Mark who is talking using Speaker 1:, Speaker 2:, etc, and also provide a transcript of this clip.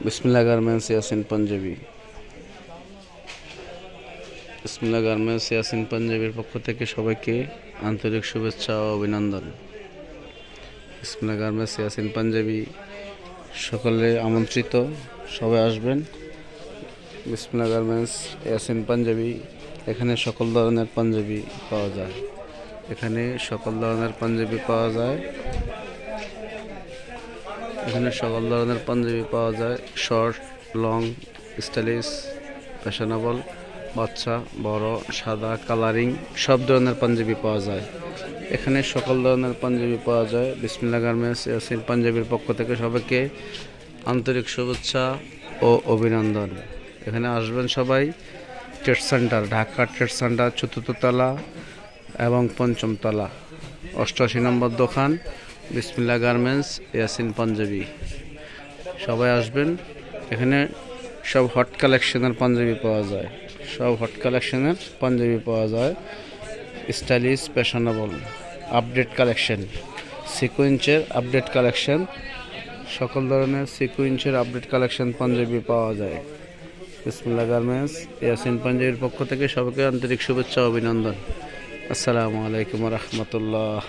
Speaker 1: বিসমিল্লাহ গার্মেন্টস ইয়াসিন পাঞ্জাবি। বিসমিল্লাহ গার্মেন্টস ইয়াসিন পাঞ্জাবির পক্ষ থেকে সবাইকে আন্তরিক শুভেচ্ছা ও অভিনন্দন। বিসমিল্লাহ গার্মেন্টস ইয়াসিন পাঞ্জাবি, সকলে আমন্ত্রিত, সবাই আসবেন। বিসমিল্লাহ গার্মেন্টস ইয়াসিন পাঞ্জাবি, এখানে সকল ধরনের পাঞ্জাবি পাওয়া যায়। এখানে সকল ধরনের পাঞ্জাবি পাওয়া যায়। এখানে সকল ধরনের পাঞ্জাবি পাওয়া যায়, শর্ট, লং, স্টাইলিশ, ফ্যাশনেবল, বাচ্চা, বড়, সাদা, কালারিং, সব ধরনের পাঞ্জাবি পাওয়া যায়। এখানে সকল ধরনের পাঞ্জাবি পাওয়া যায়। বিসমিল্লাহ গার্মেন্টস ইয়াসিন পাঞ্জাবির পক্ষ থেকে সবাইকে আন্তরিক শুভেচ্ছা ও অভিনন্দন। এখানে আসবেন সবাই। Trade centre, Dhaka trade centre, ৪র্থ তলা এবং ৫ম তলা, ৮৮ নম্বর দোকান, বিসমিল্লাহ গার্মেন্টস ইয়াসিন পাঞ্জাবি। সবাই আসবেন। এখানে সব হট কালেকশনের পাঞ্জাবি পাওয়া যায়। সব হট কালেকশনের পাঞ্জাবি পাওয়া যায়, স্টাইলিশ, ফ্যাশনেবল, আপডেট কালেকশন, সিকোয়েন্সের আপডেট কালেকশন, সকল ধরনের সিকোয়েন্সের আপডেট কালেকশন পাঞ্জাবি পাওয়া যায়। বিসমিল্লাহ গার্মেন্টস ইয়াসিন পাঞ্জাবির পক্ষ থেকে সবাইকে আন্তরিক শুভেচ্ছা ও অভিনন্দন। আসসালামু আলাইকুম ওয়া রাহমাতুল্লাহ।